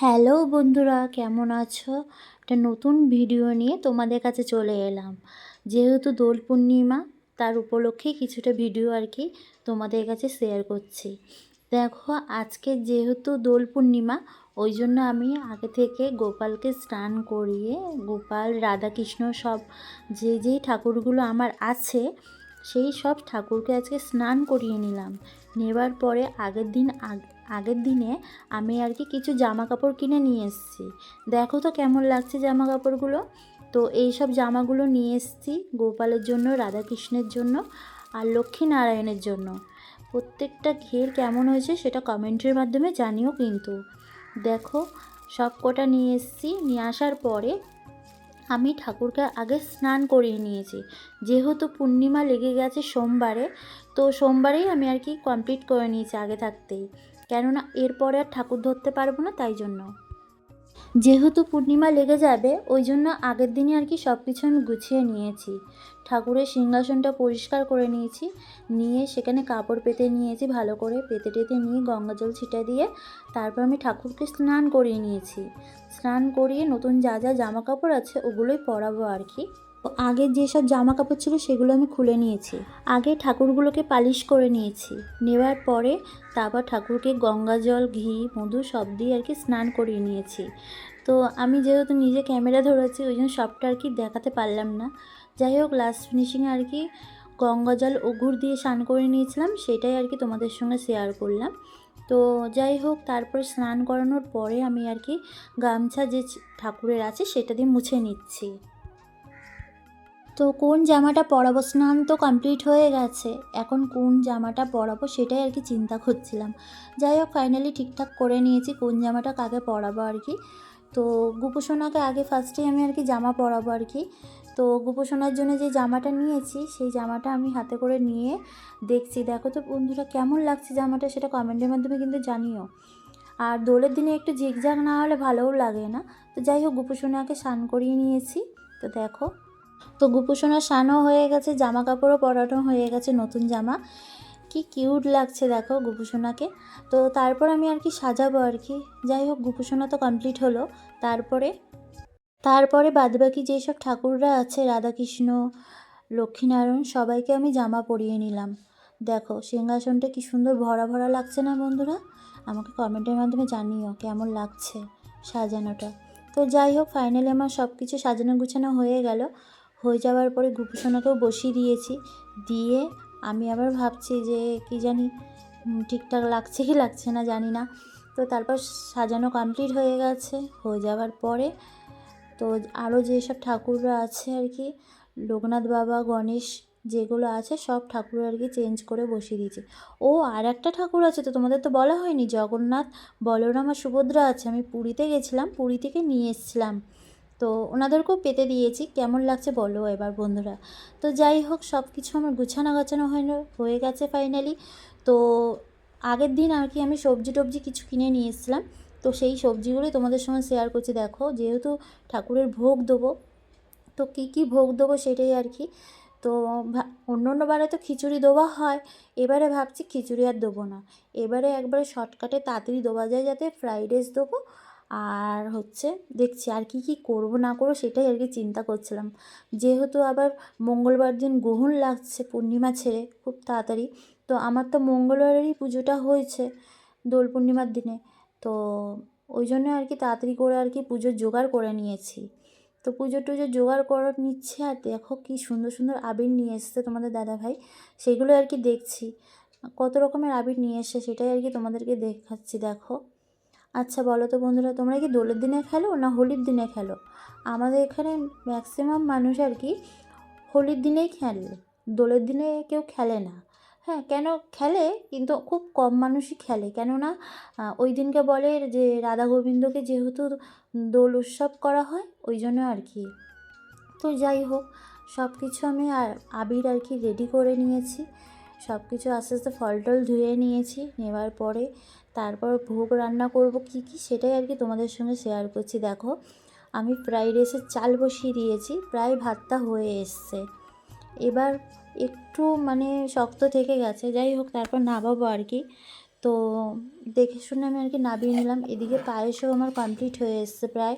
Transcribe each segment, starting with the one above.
Hello বন্ধুরা, কেমন আছো? একটা নতুন ভিডিও নিয়ে তোমাদের কাছে চলে এলাম। যেহেতু দোল পূর্ণিমা, তার উপলক্ষে কিছুটা ভিডিও আর কি তোমাদের কাছে শেয়ার করছি। দেখো, আজকে যেহেতু দোল পূর্ণিমা, ওই জন্য আমি আগে থেকে গোপালকে স্নান করিয়ে, গোপাল রাধাকৃষ্ণ সব যেই ঠাকুরগুলো আমার আছে সেই সব ঠাকুরকে আজকে স্নান করিয়ে নিলাম। নেবার পরে আগের দিনে আমি আর কি কিছু জামা কাপড় কিনে নিয়ে এসেছি। দেখো তো কেমন লাগছে জামা কাপড়গুলো। তো এই সব জামাগুলো নিয়ে এসেছি গোপালের জন্য, রাধাকৃষ্ণের জন্য আর লক্ষ্মীনারায়ণের জন্য। প্রত্যেকটা ঘের কেমন হয়েছে সেটা কমেন্টের মাধ্যমে জানিও কিন্তু। দেখো, সব কটা নিয়ে এসেছি। নিয়ে আসার পরে আমি ঠাকুরকে আগে স্নান করিয়ে নিয়েছি। যেহেতু পূর্ণিমা লেগে গেছে সোমবারে, তো সোমবারেই আমি আর কি কমপ্লিট করে নিয়েছি আগে থাকতেই, কেননা এরপরে আর ঠাকুর ধরতে পারবো না, তাই জন্য। যেহেতু পূর্ণিমা লেগে যাবে, ওই জন্য আগের দিনই আর কি সব কিছু আমি গুছিয়ে নিয়েছি। ঠাকুরের সিংহাসনটা পরিষ্কার করে নিয়েছি, নিয়ে সেখানে কাপড় পেতে নিয়েছি, ভালো করে পেতে টেতে নিয়ে গঙ্গা জল ছিটা দিয়ে তারপর আমি ঠাকুরকে স্নান করিয়ে নিয়েছি। স্নান করিয়ে নতুন যা যা জামা কাপড় আছে ওগুলোই পরাবো আর কি। আগের যেসব জামা কাপড় ছিল সেগুলো আমি খুলে নিয়েছি। আগে ঠাকুরগুলোকে পালিশ করে নিয়েছি। নেওয়ার পরে তারপর ঠাকুরকে গঙ্গা জল, ঘি, মধু সব দিয়ে আর কি স্নান করিয়ে নিয়েছি। তো আমি যেহেতু নিজে ক্যামেরা ধরেছি, ওই জন্য সবটা আর কি দেখাতে পারলাম না। যাই হোক, লাস্ট ফিনিশিংয়ে আর কি গঙ্গা জল ও গুড় দিয়ে স্নান করে নিয়েছিলাম, সেটাই আর কি তোমাদের সঙ্গে শেয়ার করলাম। তো যাই হোক, তারপর স্নান করানোর পরে আমি আর কি গামছা যে ঠাকুরের আছে সেটা দিয়ে মুছে নিচ্ছি। তো কোন জামাটা পরাবো, স্নান তো কমপ্লিট হয়ে গেছে, এখন কোন জামাটা পরাবো সেটাই আর কি চিন্তা করছিলাম। যাই হোক, ফাইনালি ঠিকঠাক করে নিয়েছি কোন জামাটা কাকে পরাবো আর কি। তো গুপুসোনাকে আগে ফার্স্টেই আমি আর কি জামা পরাবো আর কি। তো গুপুসোনার জন্য যে জামাটা নিয়েছি সেই জামাটা আমি হাতে করে নিয়ে দেখছি। দেখো তো বন্ধুরা কেমন লাগছে জামাটা, সেটা কমেন্টের মাধ্যমে কিন্তু জানিও। আর দোলের দিনে একটু ঝিকঝাক না হলে ভালোও লাগে না। তো যাই হোক, গুপুসোনাকে স্নান করিয়ে নিয়েছি। তো দেখো, তো গুপুসোনার স্নানও হয়ে গেছে, জামা কাপড়ও পরানো হয়ে গেছে, নতুন জামা। কি কিউট লাগছে দেখো গুপুসোনাকে। তো তারপর আমি আর কি সাজাবো আর কি। যাই হোক, গুপুসোনা তো কমপ্লিট হলো। তারপরে বাদবাকি যেসব ঠাকুররা আছে, রাধাকৃষ্ণ, লক্ষ্মীনারায়ণ, সবাইকে আমি জামা পরিয়ে নিলাম। দেখো সিংহাসনটা কি সুন্দর ভরা ভরা লাগছে না বন্ধুরা? আমাকে কমেন্টের মাধ্যমে জানিও কেমন লাগছে সাজানোটা। তো যাই হোক, ফাইনালি আমার সব কিছু সাজানো গুছানো হয়ে গেল। হয়ে যাওয়ার পরে গুপুসোনাকেও বসিয়ে দিয়েছি। দিয়ে আমি আবার ভাবছি যে কি জানি ঠিকঠাক লাগছে কি লাগছে না জানি না। তো তারপর সাজানো কমপ্লিট হয়ে গেছে। হয়ে যাওয়ার পরে তো আরও যেসব ঠাকুররা আছে আর কি, লোকনাথ বাবা, গণেশ যেগুলো আছে সব ঠাকুর আর কি চেঞ্জ করে বসিয়ে দিয়েছি। ও আর একটা ঠাকুর আছে, তো তোমাদের তো বলা হয়নি, জগন্নাথ, বলরাম আর সুভদ্রা আছে। আমি পুরীতে গেছিলাম, পুরী থেকে নিয়ে এসেছিলাম, তো ওনাদেরকেও পেতে দিয়েছি। কেমন লাগছে বলো এবার বন্ধুরা। তো যাই হোক, সব কিছু আমার গোছানো হয়ে গেছে ফাইনালি। তো আগের দিন আর কি আমি সবজি টবজি কিছু কিনে নিয়ে এসেছিলাম, তো সেই সবজিগুলোই তোমাদের সঙ্গে শেয়ার করছি। দেখো, যেহেতু ঠাকুরের ভোগ দেবো, তো কী কী ভোগ দেবো সেটাই আর কি। তো অন্য অন্য বারে তো খিচুড়ি দেওয়া হয়, এবারে ভাবছি খিচুড়ি আর দেবো না। এবারে একবারে শর্টকাটে তাড়াতাড়ি দেওয়া যায় যাতে ফ্রাইড রাইস দেবো। আর হচ্ছে দেখছি আর কি কি করব না করবো সেটাই আর কি চিন্তা করছিলাম। যেহেতু আবার মঙ্গলবার দিন গ্রহণ লাগছে পূর্ণিমা ছেড়ে খুব তাড়াতাড়ি। তো আমার তো মঙ্গলবারেরই পুজোটা হয়েছে দোল পূর্ণিমার দিনে। তো ওই জন্য আর কি তাড়াতাড়ি করে আর কি পুজোর জোগাড় করে নিয়েছি। তো পুজো টুজো জোগাড় করে নিচ্ছে। আর দেখো কি সুন্দর সুন্দর আবির নিয়ে এসছে তোমাদের দাদাভাই, সেগুলো আর কি দেখছি কত রকমের আবির নিয়ে এসছে, সেটাই আর কি তোমাদেরকে দেখাচ্ছি। দেখো, আচ্ছা বলো তো বন্ধুরা, তোমরা কি দোলের দিনে খেলো না হোলির দিনে খেলো? আমাদের এখানে ম্যাক্সিমাম মানুষ আর কি হোলির দিনেই খেলে, দোলের দিনে কেউ খেলে না। হ্যাঁ, কেন খেলে কিন্তু খুব কম মানুষই খেলে, কেননা ওই দিনকে বলে যে রাধা গোবিন্দকে যেহেতু দোল উৎসব করা হয়, ওই জন্য আর কি। তো যাই হোক, সব কিছু আমি আবির আর কি রেডি করে নিয়েছি। সব কিছু আস্তে আস্তে ফল টল ধুয়ে নিয়েছি। নেওয়ার পরে তারপর ভোগ রান্না করব কি কি সেটাই আর কি তোমাদের সঙ্গে শেয়ার করছি। দেখো, আমি ফ্রাইড রাইসের চাল বসিয়ে দিয়েছি, প্রায় ভাতটা হয়ে এসছে। এবার একটু মানে শক্ত থেকে গেছে, যাই হোক তারপর নামাবো আর কি। তো দেখে শুনে আমি আর কি নাবিয়ে নিলাম। এদিকে পায়েসও আমার কমপ্লিট হয়ে এসছে প্রায়।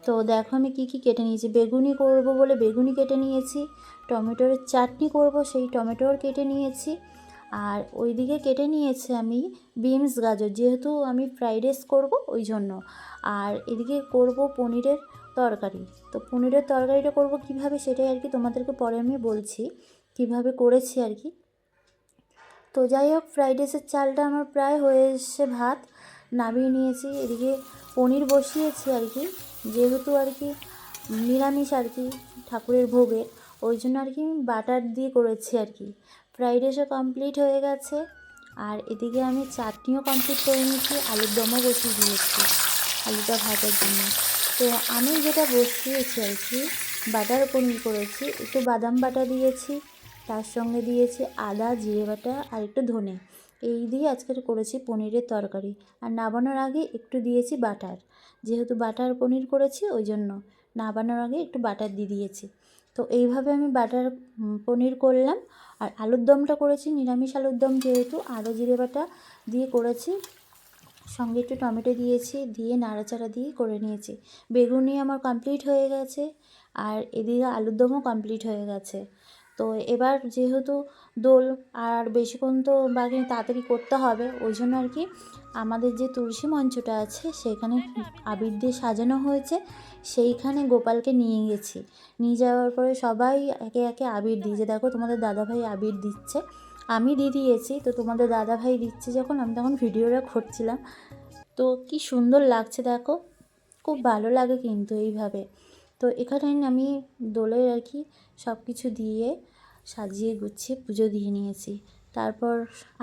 তো দেখো আমি কি কি কেটে নিয়েছি। বেগুনি করব বলে বেগুনি কেটে নিয়েছি, টমেটোর চাটনি করব সেই টমেটোর কেটে নিয়েছি, আর ওইদিকে কেটে নিয়েছি আমি বিনস গাজর, যেহেতু আমি ফ্রাইড রাইস করবো ওই জন্য। আর এদিকে করব পনিরের তরকারি। তো পনিরের তরকারিটা করব কিভাবে সেটাই আর কি তোমাদেরকে পরে আমি বলছি কিভাবে করেছি আর কি। তো যাই হোক, ফ্রাইড রাইসের চালটা আমার প্রায় হয়ে এসছে, ভাত নামিয়ে নিয়েছি। এদিকে পনির বসিয়েছি আর কি, যেহেতু আর কি নিরামিষ আর কি ঠাকুরের ভোগে, ওই জন্য আর কি আমি বাটার দিয়ে করেছি আর কি। ফ্রাইড রাইসও কমপ্লিট হয়ে গেছে, আর এদিকে আমি চাটনিও কমপ্লিট করে নিয়েছি, আলুর দমও বসিয়ে দিয়েছি আলুটা ভাজার জন্য। তো আমি যেটা বসিয়েছি আর কি বাটার পনির করেছি, একটু বাদাম বাটা দিয়েছি, তার সঙ্গে দিয়েছি আদা জিরে বাটা আর একটু ধনে, এই দিয়ে আজকের করেছি পনিরের তরকারি। আর নাবানোর আগে একটু দিয়েছি বাটার, যেহেতু বাটার পনির করেছি ওই জন্য নাবানোর আগে একটু বাটার দিয়ে দিয়েছি। তো এইভাবে আমি বাটার পনির করলাম। আর আলুর দমটা করেছি নিরামিষ আলুর দম, যেহেতু আদা জিরে বাটা দিয়ে করেছি, সঙ্গে একটু টমেটো দিয়েছি, দিয়ে নাড়াচাড়া দিয়ে করে নিয়েছি। বেগুনি আমার কমপ্লিট হয়ে গেছে, আর এদিকে আলুর দমও কমপ্লিট হয়ে গেছে। তো এবার যেহেতু দোল আর বেশিক্ষণ তো বাকি, তাড়াতাড়ি করতে হবে, ওই জন্য আর কি আমাদের যে তুলসী মঞ্চটা আছে সেখানে আবির দিয়ে সাজানো হয়েছে, সেইখানে গোপালকে নিয়ে গেছি। নিয়ে যাওয়ার পরে সবাই একে একে আবির দিয়েছে। দেখো তোমাদের দাদাভাই আবির দিচ্ছে, আমি দিয়ে দিয়েছি। তো তোমাদের দাদাভাই দিচ্ছে যখন, আমি তখন ভিডিওটা করছিলাম। তো কি সুন্দর লাগছে দেখো, খুব ভালো লাগে কিন্তু এইভাবে। তো এখানে আমি দোলের আর কি সব কিছু দিয়ে সাজিয়ে গুছিয়ে পুজো দিয়ে নিয়েছি। তারপর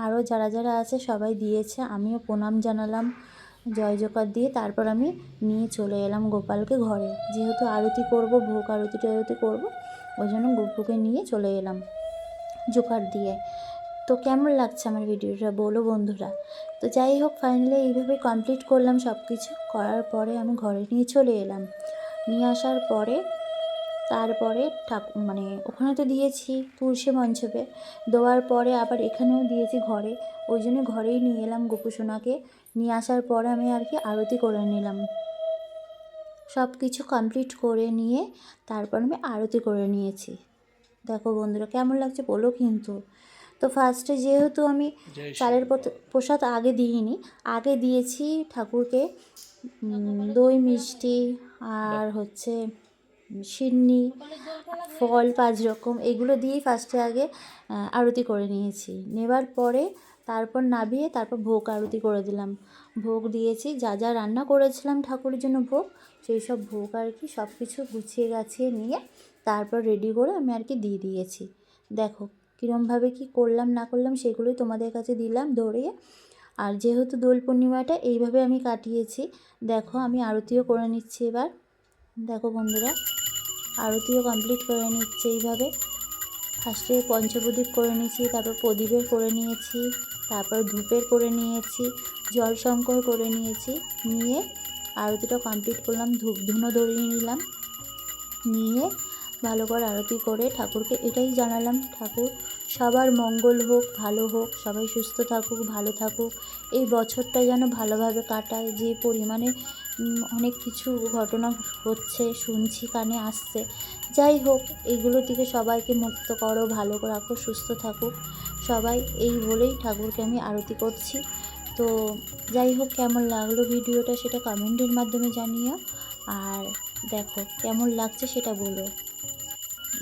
আরও যারা যারা আছে সবাই দিয়েছে, আমিও প্রণাম জানালাম জয় জয়কার দিয়ে। তারপর আমি নিয়ে চলে এলাম গোপালকে ঘরে, যেহেতু আরতি করব, ভোগ আরতি টারতি করবো, ওই জন্য গোপুকে নিয়ে চলে এলাম জোকার দিয়ে। তো কেমন লাগছে আমার ভিডিওটা বলো বন্ধুরা। তো যাই হোক, ফাইনালি এইভাবে কমপ্লিট করলাম সব কিছু। করার পরে আমি ঘরে নিয়ে চলে এলাম। নিয়ে আসার পরে তারপরে মানে ওখানে তো দিয়েছি তুলসী মঞ্চপে, দেওয়ার পরে আবার এখানেও দিয়েছি ঘরে, ওই জন্য ঘরেই নিয়ে এলাম গোপুসোনাকে। নিয়ে আসার পরে আমি আর কি আরতি করে নিলাম। সব কিছু কমপ্লিট করে নিয়ে তারপর আমি আরতি করে নিয়েছি। দেখো বন্ধুরা কেমন লাগছে বলো কিন্তু। তো ফার্স্টে যেহেতু আমি চালের প্রসাদ আগে দিইনি, আগে দিয়েছি ঠাকুরকে দই মিষ্টি আর হচ্ছে সিন্নি ফল 5 রকম, এগুলো দিয়েই ফার্স্টে আগে আরতি করে নিয়েছি। নেবার পরে তারপর নাবিয়ে তারপর ভোগ আরতি করে দিলাম। ভোগ দিয়েছি, যা যা রান্না করেছিলাম ঠাকুরের জন্য ভোগ, সেই সব ভোগ আর কি সব কিছু গুছিয়ে গাছিয়ে নিয়ে তারপর রেডি করে আমি আর কি দিয়ে দিয়েছি। দেখো কীরমভাবে কি করলাম না করলাম সেগুলোই তোমাদের কাছে দিলাম ধরিয়ে। আর যেহেতু দোল পূর্ণিমাটা এইভাবে আমি কাটিয়েছি। দেখো আমি আরতিও করে নিচ্ছি এবার। দেখো বন্ধুরা আরতিও কমপ্লিট করে নিচ্ছে এইভাবে। ফার্স্টে পঞ্চপ্রদীপ করে নিয়েছি, তারপর প্রদীপের করে নিয়েছি, তারপর ধূপের করে নিয়েছি, জলশঙ্কর করে নিয়েছি। নিয়ে আরতিটা কমপ্লিট করলাম, ধূপ ধুনো ধরিয়ে নিলাম। নিয়ে ভালো করে আরতি করে ঠাকুরকে এটাই জানালাম, ঠাকুর সবার মঙ্গল হোক, ভালো হোক, সবাই সুস্থ থাকুক, ভালো থাকুক, এই বছরটা যেন ভালোভাবে কাটায়। যে পরিমাণে অনেক কিছু ঘটনা হচ্ছে, শুনছি, কানে আসছে, যাই হোক এইগুলো থেকে সবাইকে মুক্ত করো, ভালো রাখো, সুস্থ থাকুক সবাই, এই বলেই ঠাকুরকে আমি আরতি করছি। তো যাই হোক কেমন লাগলো ভিডিওটা সেটা কমেন্টের মাধ্যমে জানিও, আর দেখো কেমন লাগছে সেটা বলো।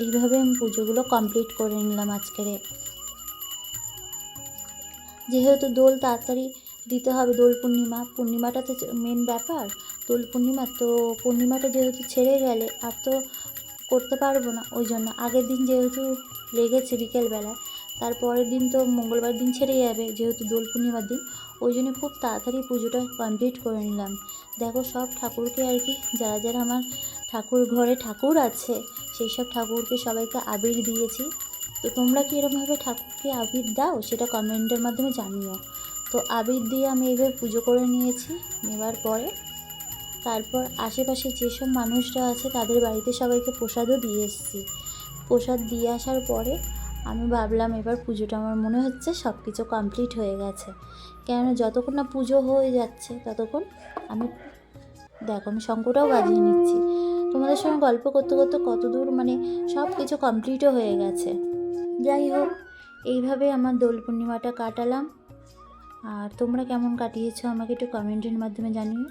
এইভাবে আমি পুজোগুলো কমপ্লিট করে নিলাম আজকেরে। যেহেতু দোল তাড়াতাড়ি দিতে হবে, দোল পূর্ণিমাটা তো মেন ব্যাপার, দোল পূর্ণিমা, তো পূর্ণিমাটা যেহেতু ছেড়ে গেলে আর তো করতে পারবো না, ওই জন্য আগের দিন যেহেতু লেগেছে বিকেলবেলায়, তারপরের দিন তো মঙ্গলবার দিন ছেড়ে যাবে যেহেতু দোল পূর্ণিমার দিন, ওই জন্য খুব তাড়াতাড়ি পুজোটা কমপ্লিট করে নিলাম। দেখো সব ঠাকুরকে আর কি যারা যারা আমার ঠাকুর ঘরে ঠাকুর আছে সেই সব ঠাকুরকে সবাইকে আবির দিয়েছি। তো তোমরা কি এরকমভাবে ঠাকুরকে আবির দাও সেটা কমেন্টের মাধ্যমে জানিও। তো আবির দিয়ে আমি এইভাবে পুজো করে নিয়েছি। নেওয়ার পরে তারপর আশেপাশে যেসব মানুষরা আছে তাদের বাড়িতে সবাইকে প্রসাদও দিয়ে এসেছি। প্রসাদ দিয়ে আসার পরে আমি ভাবলাম এবার পুজোটা আমার মনে হচ্ছে সব কিছু কমপ্লিট হয়ে গেছে, কেননা যতক্ষণ না পুজো হয়ে যাচ্ছে ততক্ষণ আমি দেখো আমি শঙ্খটাও বাজিয়ে নিচ্ছি। তোমাদের সঙ্গে গল্প করতে করতে কত দূর মানে সব কিছু কমপ্লিটও হয়ে গেছে। যাই হোক, এইভাবে আমার দোল পূর্ণিমাটা কাটালাম। আর তোমরা কেমন কাটিয়েছো আমাকে একটু কমেন্টের মাধ্যমে জানিও।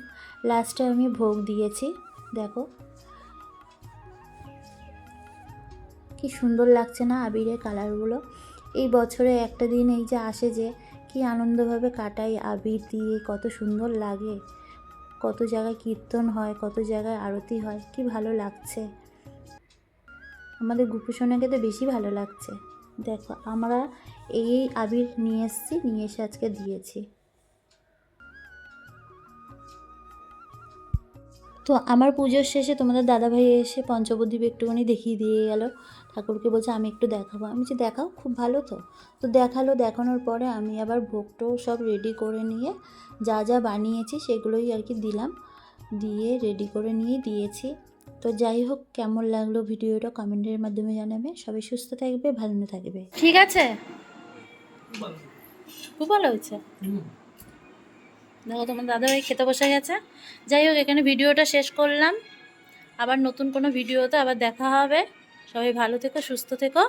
লাস্টে আমি ভোগ দিয়েছি, দেখো কি সুন্দর লাগছে না আবিরের কালারগুলো। এই বছরে একটা দিন এই যে আসে যে কি আনন্দভাবে কাটাই আবির দিয়ে, কত সুন্দর লাগে। কত জায়গায় কীর্তন হয়, কত জায়গায় আরতি হয়, কি ভালো লাগছে। আমাদের গোপুসোনাকে তো বেশি ভালো লাগছে। দেখো আমরা এই আবির নিয়ে এসে আজকে দিয়েছি। তো আমার পুজোর শেষে তোমাদের দাদাভাই এসে পঞ্চবদ্বীপ একটুখানি দেখিয়ে দিয়ে গেল। ঠাকুরকে বলছে আমি একটু দেখাবো। আমি যে দেখাও, খুব ভালো। তো দেখালো। দেখানোর পরে আমি আবার ভোগটাও সব রেডি করে নিয়ে যা যা বানিয়েছি সেগুলোই আর কি দিলাম, দিয়ে রেডি করে নিয়ে দিয়েছি। তো যাই হোক, কেমন লাগলো ভিডিওটা কমেন্টের মাধ্যমে জানাবে। সবাই সুস্থ থাকবে, ভালো থাকবে। ঠিক আছে, খুব ভালো হয়েছে। দেখো তোমার দাদাভাই খেতে বসে গেছে। যাই হোক, এখানে ভিডিওটা শেষ করলাম। আবার নতুন কোনো ভিডিওতে আবার দেখা হবে। সবাই ভালো থেকো, সুস্থ থেকো।